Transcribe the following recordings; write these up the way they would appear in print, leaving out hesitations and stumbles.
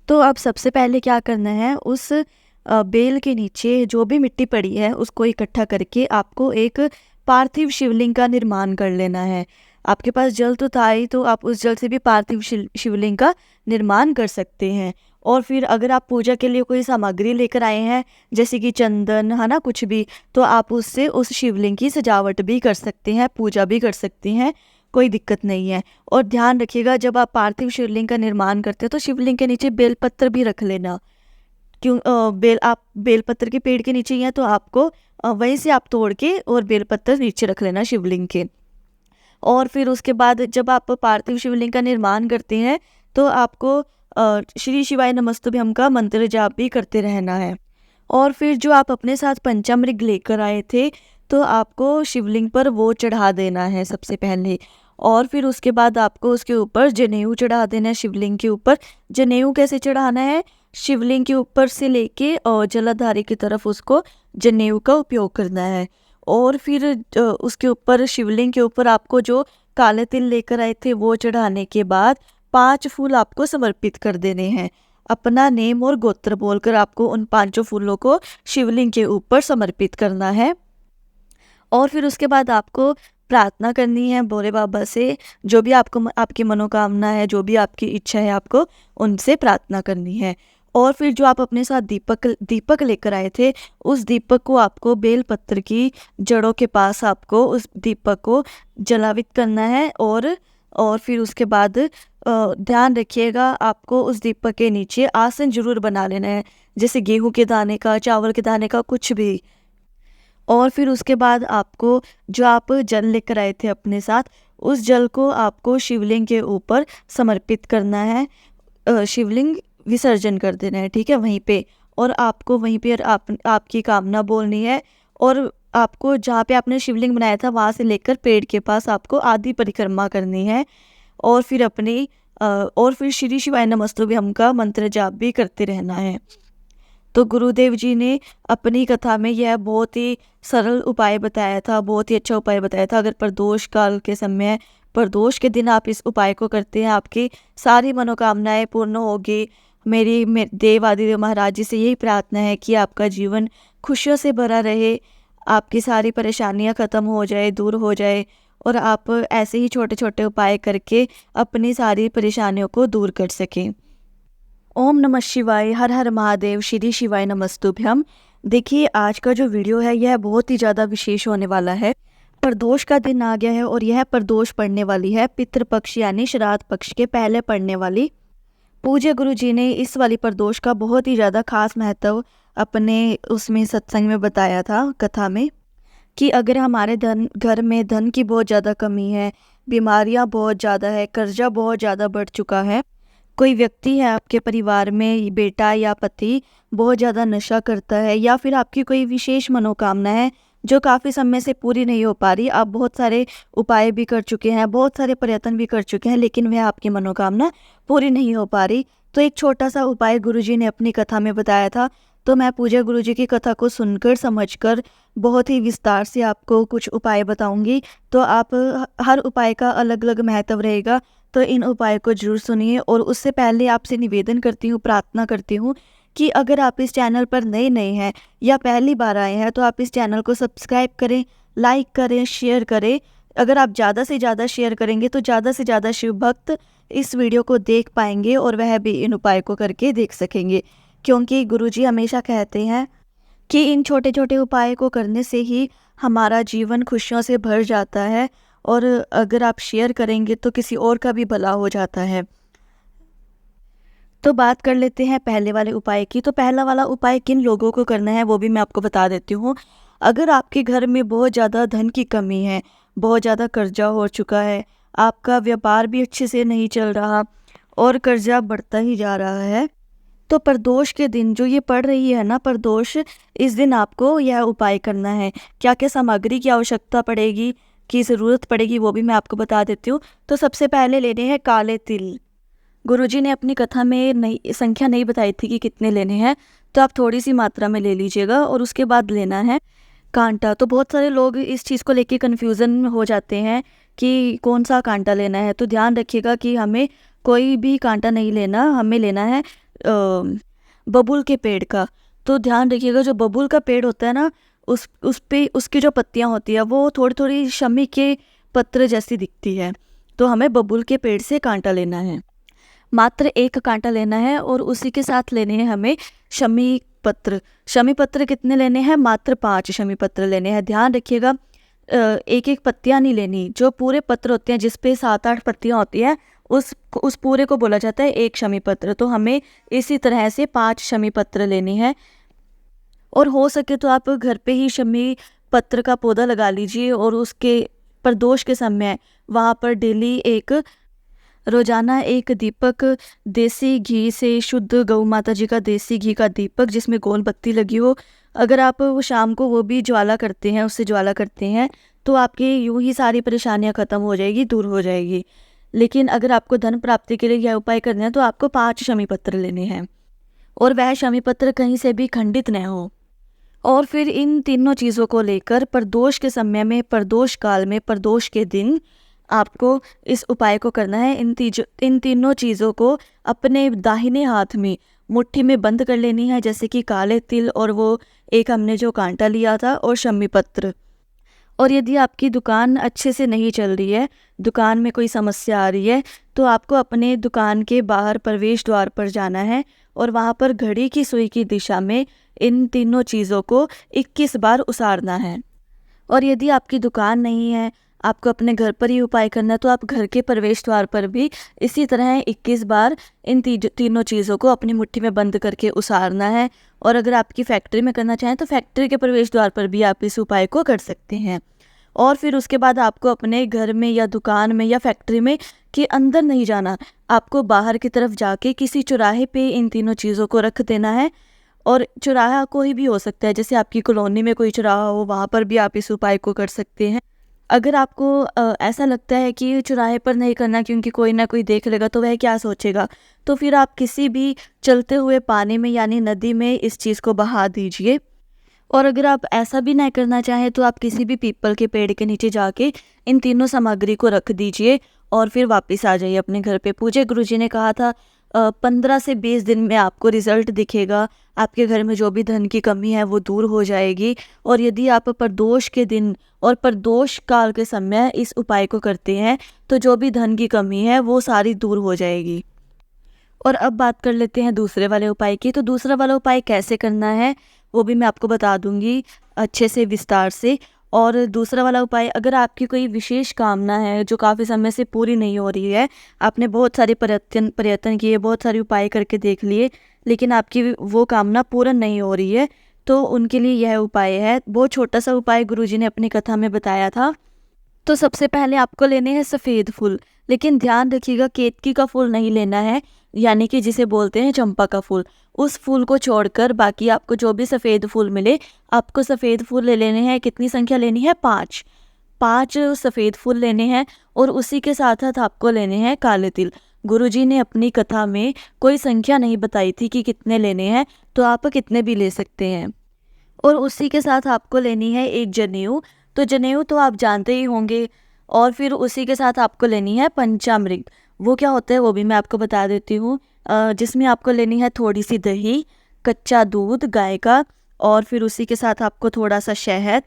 तो अब सबसे पहले क्या करना है, उस बेल के नीचे जो भी मिट्टी पड़ी है उसको इकट्ठा करके आपको एक पार्थिव शिवलिंग का निर्माण कर लेना है। आपके पास जल तो था ही, तो आप उस जल से भी पार्थिव शिवलिंग का निर्माण कर सकते हैं। और फिर अगर आप पूजा के लिए कोई सामग्री लेकर आए हैं, जैसे कि चंदन है ना, कुछ भी, तो आप उससे उस शिवलिंग की सजावट भी कर सकते हैं, पूजा भी कर सकते हैं, कोई दिक्कत नहीं है। और ध्यान रखिएगा, जब आप पार्थिव शिवलिंग का निर्माण करते हैं तो शिवलिंग के नीचे बेलपत्र भी रख लेना। आप बेलपत्र के पेड़ के नीचे ही हैं तो आपको वहीं से आप तोड़ के और बेलपत्र नीचे रख लेना शिवलिंग के। और फिर उसके बाद जब आप पार्थिव शिवलिंग का निर्माण करते हैं तो आपको श्री शिवाय नमस्तुभ्यम का मंत्र जाप भी करते रहना है। और फिर जो आप अपने साथ पंचामृग लेकर आए थे तो आपको शिवलिंग पर वो चढ़ा देना है सबसे पहले। और फिर उसके बाद आपको उसके ऊपर जनेऊ चढ़ा देना है शिवलिंग के ऊपर। जनेऊ कैसे चढ़ाना है, शिवलिंग के ऊपर से लेके और जलाधारी की तरफ उसको जनेऊ का उपयोग करना है। और फिर उसके ऊपर शिवलिंग के ऊपर आपको जो काले तिल लेकर आए थे वो चढ़ाने के बाद 5 फूल आपको समर्पित कर देने हैं। अपना नेम और गोत्र बोलकर आपको उन 5 फूलों को शिवलिंग के ऊपर समर्पित करना है। और फिर उसके बाद आपको प्रार्थना करनी है भोले बाबा से, जो भी आपको आपकी मनोकामना है, जो भी आपकी इच्छा है, आपको उनसे प्रार्थना करनी है। और फिर जो आप अपने साथ दीपक लेकर आए थे, उस दीपक को आपको बेलपत्र की जड़ों के पास आपको उस दीपक को जलावित करना है। और फिर उसके बाद ध्यान रखिएगा, आपको उस दीपक के नीचे आसन जरूर बना लेना है, जैसे गेहूं के दाने का, चावल के दाने का, कुछ भी। और फिर उसके बाद आपको जो आप जल लेकर आए थे अपने साथ, उस जल को आपको शिवलिंग के ऊपर समर्पित करना है, शिवलिंग विसर्जन कर देना है, ठीक है, वहीं पे। और आपको वहीं पे आपकी कामना बोलनी है। और आपको जहाँ पे आपने शिवलिंग बनाया था वहाँ से लेकर पेड़ के पास आपको आधी परिक्रमा करनी है। और फिर श्री शिवाय नमस्तुभ्यम का मंत्र जाप भी करते रहना है। तो गुरुदेव जी ने अपनी कथा में यह बहुत ही सरल उपाय बताया था, बहुत ही अच्छा उपाय बताया था। अगर प्रदोष काल के समय, प्रदोष के दिन आप इस उपाय को करते हैं, आपकी सारी मनोकामनाएं पूर्ण होगी। मेरी देव आदिदेव महाराज जी से यही प्रार्थना है कि आपका जीवन खुशियों से भरा रहे, आपकी सारी परेशानियां खत्म हो जाए, दूर हो जाए, और आप ऐसे ही छोटे छोटे उपाय करके अपनी सारी परेशानियों को दूर कर सकें। ओम नमः शिवाय, हर हर महादेव, श्री शिवाय नमस्तुभ्यम। देखिए, आज का जो वीडियो है यह बहुत ही ज़्यादा विशेष होने वाला है। प्रदोष का दिन आ गया है और यह प्रदोष पड़ने वाली है पितृपक्ष यानी श्राद्ध पक्ष के पहले पड़ने वाली। पूज्य गुरु जी ने इस वाली प्रदोष का बहुत ही ज़्यादा खास महत्व अपने उसमें सत्संग में बताया था, कथा में, कि अगर हमारे घर में धन की बहुत ज़्यादा कमी है, बीमारियां बहुत ज़्यादा है, कर्जा बहुत ज़्यादा बढ़ चुका है, कोई व्यक्ति है आपके परिवार में, बेटा या पति बहुत ज़्यादा नशा करता है, या फिर आपकी कोई विशेष मनोकामना है जो काफ़ी समय से पूरी नहीं हो पा रही, आप बहुत सारे उपाय भी कर चुके हैं, बहुत सारे प्रयत्न भी कर चुके हैं, लेकिन वह आपकी मनोकामना पूरी नहीं हो पा रही, तो एक छोटा सा उपाय गुरुजी ने अपनी कथा में बताया था। तो मैं पूज्य गुरुजी की कथा को सुनकर समझकर बहुत ही विस्तार से आपको कुछ उपाय बताऊंगी। तो आप हर उपाय का अलग अलग महत्व रहेगा, तो इन उपायों को जरूर सुनिए। और उससे पहले आपसे निवेदन करती हूँ, प्रार्थना करती हूँ कि अगर आप इस चैनल पर नए हैं या पहली बार आए हैं तो आप इस चैनल को सब्सक्राइब करें, लाइक करें, शेयर करें। अगर आप ज़्यादा से ज़्यादा शेयर करेंगे तो ज़्यादा से ज़्यादा शिव भक्त इस वीडियो को देख पाएंगे और वह भी इन उपाय को करके देख सकेंगे। क्योंकि गुरुजी हमेशा कहते हैं कि इन छोटे छोटे उपाय को करने से ही हमारा जीवन खुशियों से भर जाता है, और अगर आप शेयर करेंगे तो किसी और का भी भला हो जाता है। तो बात कर लेते हैं पहले वाले उपाय की। तो पहला वाला उपाय किन लोगों को करना है वो भी मैं आपको बता देती हूँ। अगर आपके घर में बहुत ज़्यादा धन की कमी है, बहुत ज़्यादा कर्जा हो चुका है, आपका व्यापार भी अच्छे से नहीं चल रहा और कर्जा बढ़ता ही जा रहा है, तो प्रदोष के दिन जो ये पड़ रही है ना प्रदोष, इस दिन आपको यह उपाय करना है। क्या क्या सामग्री की आवश्यकता पड़ेगी, की ज़रूरत पड़ेगी, वो भी मैं आपको बता देती हूँ। तो सबसे पहले लेने हैं काले तिल। गुरुजी ने अपनी कथा में संख्या नहीं बताई थी कि कितने लेने हैं, तो आप थोड़ी सी मात्रा में ले लीजिएगा। और उसके बाद लेना है कांटा। तो बहुत सारे लोग इस चीज़ को लेके कन्फ्यूज़न में हो जाते हैं कि कौन सा कांटा लेना है। तो ध्यान रखिएगा कि हमें कोई भी कांटा नहीं लेना, हमें लेना है बबूल के पेड़ का। तो ध्यान रखिएगा, जो बबूल का पेड़ होता है ना, उस पे उसकी जो पत्तियां होती है वो थोड़ी थोड़ी शमी के पत्र जैसी दिखती है। तो हमें बबूल के पेड़ से कांटा लेना है, मात्र एक कांटा लेना है, और उसी के साथ लेने हैं हमें शमी पत्र। शमी पत्र कितने लेने हैं? मात्र 5 शमी पत्र लेने हैं। ध्यान रखिएगा, एक एक पत्तियां नहीं लेनी, जो पूरे पत्र होते हैं जिस पे 7-8 पत्तियां होती हैं उस पूरे को बोला जाता है एक शमी पत्र। तो हमें इसी तरह से 5 शमी पत्र लेने हैं। और हो सके तो आप घर पे ही शमी पत्र का पौधा लगा लीजिए, और उसके प्रदोष के समय वहाँ पर डेली रोजाना एक दीपक देसी घी से, शुद्ध गौ माता जी का देसी घी का दीपक जिसमें गोल बत्ती लगी हो, अगर आप वो शाम को वो भी ज्वाला करते हैं, उससे ज्वाला करते हैं, तो आपकी यूं ही सारी परेशानियां खत्म हो जाएगी, दूर हो जाएगी। लेकिन अगर आपको धन प्राप्ति के लिए यह उपाय करना है तो आपको 5 शमी पत्र लेने हैं, और वह शमी पत्र कहीं से भी खंडित न हो। और फिर इन तीनों चीज़ों को लेकर प्रदोष के समय में, प्रदोष काल में, प्रदोष के दिन आपको इस उपाय को करना है। इन तीनों चीज़ों को अपने दाहिने हाथ में मुट्ठी में बंद कर लेनी है, जैसे कि काले तिल और वो एक हमने जो कांटा लिया था और शमी पत्र। और यदि आपकी दुकान अच्छे से नहीं चल रही है, दुकान में कोई समस्या आ रही है, तो आपको अपने दुकान के बाहर प्रवेश द्वार पर जाना है, और वहाँ पर घड़ी की सुई की दिशा में इन तीनों चीज़ों को 21 बार उसारना है। और यदि आपकी दुकान नहीं है, आपको अपने घर पर ही उपाय करना है, तो आप घर के प्रवेश द्वार पर भी इसी तरह 21 बार इन तीनों चीज़ों को अपनी मुट्ठी में बंद करके उसारना है। और अगर आपकी फैक्ट्री में करना चाहें तो फैक्ट्री के प्रवेश द्वार पर भी आप इस उपाय को कर सकते हैं। और फिर उसके बाद आपको अपने घर में या दुकान में या फैक्ट्री में के अंदर नहीं जाना, आपको बाहर की तरफ जाके किसी चौराहे पे इन तीनों चीज़ों को रख देना है। और चौराहा कोई भी हो सकता है, जैसे आपकी कॉलोनी में कोई चौराहा हो, वहाँ पर भी आप इस उपाय को कर सकते हैं। अगर आपको ऐसा लगता है कि चौराहे पर नहीं करना क्योंकि कोई ना कोई देख लेगा तो वह क्या सोचेगा, तो फिर आप किसी भी चलते हुए पानी में यानी नदी में इस चीज़ को बहा दीजिए। और अगर आप ऐसा भी नहीं करना चाहें तो आप किसी भी पीपल के पेड़ के नीचे जाके इन तीनों सामग्री को रख दीजिए और फिर वापस आ जाइए अपने घर पे। पूज्य गुरुजी ने कहा था 15 से 20 दिन में आपको रिजल्ट दिखेगा, आपके घर में जो भी धन की कमी है वो दूर हो जाएगी। और यदि आप प्रदोष के दिन और प्रदोष काल के समय इस उपाय को करते हैं तो जो भी धन की कमी है वो सारी दूर हो जाएगी। और अब बात कर लेते हैं दूसरे वाले उपाय की। तो दूसरा वाला उपाय कैसे करना है वो भी मैं आपको बता दूंगी अच्छे से, विस्तार से। और दूसरा वाला उपाय, अगर आपकी कोई विशेष कामना है जो काफ़ी समय से पूरी नहीं हो रही है, आपने बहुत सारे प्रयत्न किए, बहुत सारे उपाय करके देख लिए, लेकिन आपकी वो कामना पूर्ण नहीं हो रही है, तो उनके लिए यह उपाय है। बहुत छोटा सा उपाय गुरुजी ने अपनी कथा में बताया था। तो सबसे पहले आपको लेने हैं सफ़ेद फूल, लेकिन ध्यान रखिएगा केतकी का फूल नहीं लेना है, यानी कि जिसे बोलते हैं चंपा का फूल। उस फूल को छोड़कर बाकी आपको जो भी सफ़ेद फूल मिले, आपको सफ़ेद फूल ले लेने हैं। कितनी संख्या लेनी है? 5 सफ़ेद फूल लेने हैं। और उसी के साथ साथ आपको लेने हैं काले तिल। गुरुजी ने अपनी कथा में कोई संख्या नहीं बताई थी कि कितने लेने हैं, तो आप कितने भी ले सकते हैं। और उसी के साथ आपको लेनी है एक जनेऊ। तो जनेऊ तो आप जानते ही होंगे। और फिर उसी के साथ आपको लेनी है पंचामृत। वो क्या होता है वो भी मैं आपको बता देती हूँ। जिसमें आपको लेनी है थोड़ी सी दही, कच्चा दूध गाय का, और फिर उसी के साथ आपको थोड़ा सा शहद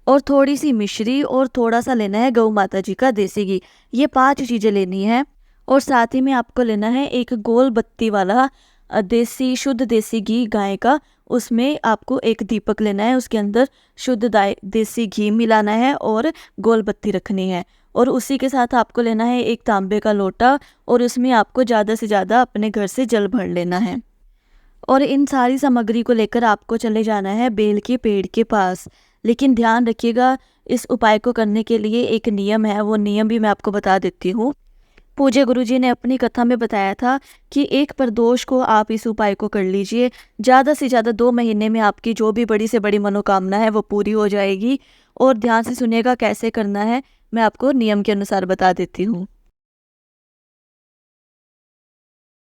और थोड़ी सी मिश्री, और थोड़ा सा लेना है गौ माता जी का देसी घी। ये 5 चीज़ें लेनी है। और साथ ही में आपको लेना है एक गोल बत्ती वाला देसी शुद्ध देसी घी गाय का। उसमें आपको एक दीपक लेना है, उसके अंदर शुद्ध देसी घी मिलाना है और गोल बत्ती रखनी है। और उसी के साथ आपको लेना है एक तांबे का लोटा, और उसमें आपको ज़्यादा से ज़्यादा अपने घर से जल भर लेना है। और इन सारी सामग्री को लेकर आपको चले जाना है बेल के पेड़ के पास। लेकिन ध्यान रखिएगा, इस उपाय को करने के लिए एक नियम है, वो नियम भी मैं आपको बता देती हूँ। पूज्य गुरुजी ने अपनी कथा में बताया था कि एक प्रदोष को आप इस उपाय को कर लीजिए, ज़्यादा से ज़्यादा 2 महीने में आपकी जो भी बड़ी से बड़ी मनोकामना है वो पूरी हो जाएगी। और ध्यान से सुनिएगा कैसे करना है, मैं आपको नियम के अनुसार बता देती हूँ।